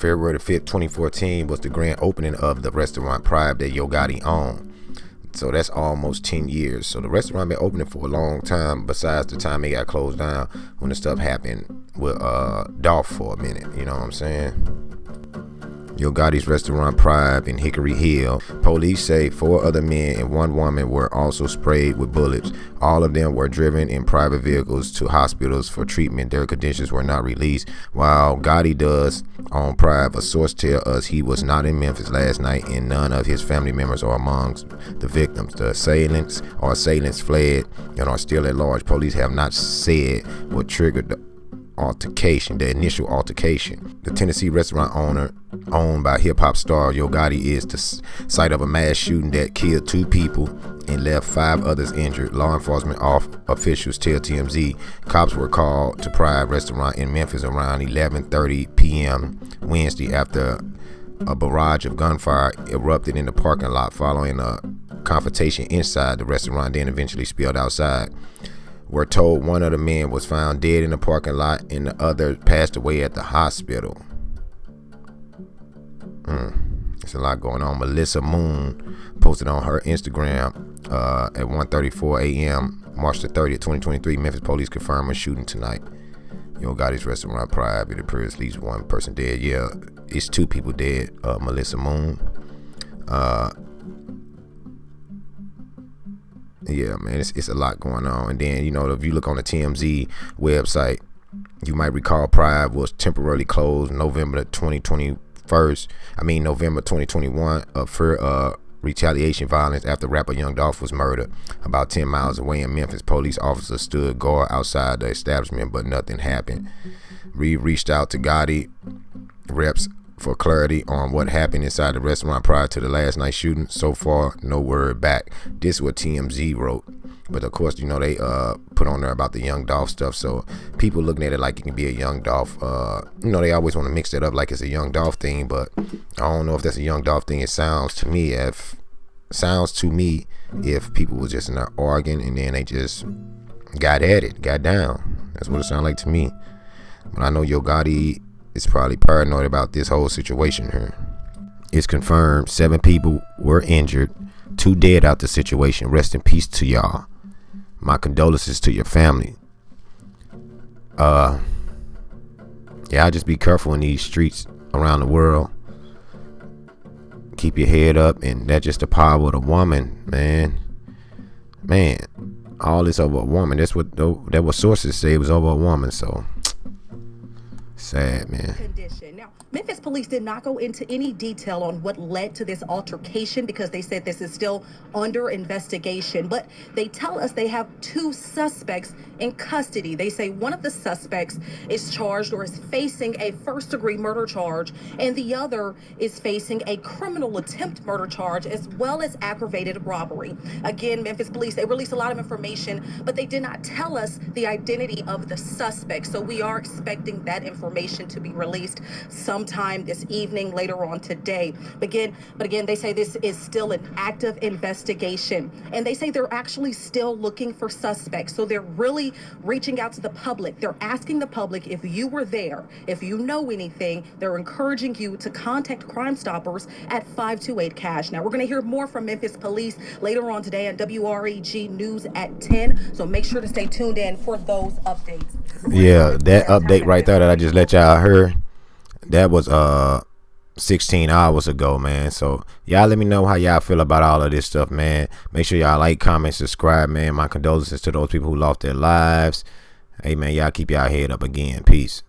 February the 5th, 2014 was the grand opening of the restaurant Pride that Yo Gotti owned. So that's almost 10 years. So the restaurant been opening for a long time, besides the time it got closed down when the stuff happened with Dolph for a minute. You know what I'm saying? Yo Gotti's restaurant Pride in Hickory Hill. Police say 4 other men and 1 woman were also sprayed with bullets. All of them were driven in private vehicles to hospitals for treatment. Their conditions were not released. While Gotti does on Pride, a source tell us he was not in Memphis last night and none of his family members are amongst the victims. The assailants fled and are still at large. Police have not said what triggered the initial altercation. The Tennessee restaurant owner, owned by hip-hop star Yo Gotti, is the site of a mass shooting that killed 2 people and left 5 others injured. Law enforcement officials tell TMZ cops were called to Pride restaurant in Memphis around 11:30 p.m. Wednesday after a barrage of gunfire erupted in the parking lot following a confrontation inside the restaurant, then eventually spilled outside. We're told one of the men was found dead in the parking lot and the other passed away at the hospital. There's a lot going on. Melissa Moon posted on her Instagram at 1:34 a.m. March the 30th, 2023. Memphis police confirm a shooting tonight. Yo Gotti's restaurant Pride. It appears at least 1 person dead. Yeah, it's 2 people dead. Melissa Moon. Yeah, man, it's a lot going on. And then, you know, if you look on the TMZ website, you might recall Pride was temporarily closed November 2021 for retaliation violence after rapper Young Dolph was murdered about 10 miles away in Memphis. Police officers stood guard outside the establishment, but nothing happened. We reached out to Gotti reps for clarity on what happened inside the restaurant prior to the last night's shooting. So far, no word back. This is what TMZ wrote. But of course, you know, they put on there about the Young Dolph stuff. So people looking at it like it can be a Young Dolph. You know, they always want to mix that up like it's a Young Dolph thing. But I don't know if that's a Young Dolph thing. It sounds to me if people was just in there arguing and then they just got at it, got down. That's what it sounded like to me. But I know Yo Gotti is probably paranoid about this whole situation here. It's confirmed 7 people were injured, 2 dead out the situation. Rest in peace to y'all. My condolences to your family. Yeah, just be careful in these streets around the world. Keep your head up, and that's just the power of the woman, man. All this over a woman. That's what sources say. It was over a woman. So sad, man. Now, Memphis police did not go into any detail on what led to this altercation because they said this is still under investigation. But they tell us they have 2 suspects in custody. They say one of the suspects is charged or is facing a first-degree murder charge, and the other is facing a criminal attempt murder charge as well as aggravated robbery. Again, Memphis police, they released a lot of information, but they did not tell us the identity of the suspect. So we are expecting that information to be released sometime this evening, later on today. But again, they say this is still an active investigation, and they say they're actually still looking for suspects. So they're really reaching out to the public. They're asking the public if you were there, if you know anything. They're encouraging you to contact Crime Stoppers at 528-CASH. Now, we're going to hear more from Memphis police later on today on WREG News at 10. So make sure to stay tuned in for those updates. Yeah, that update right there that I just let y'all hear, that was 16 hours ago, man. So y'all let me know how y'all feel about all of this stuff, man. Make sure y'all like, comment, subscribe, man. My condolences to those people who lost their lives. Hey, man, y'all keep y'all head up again. Peace.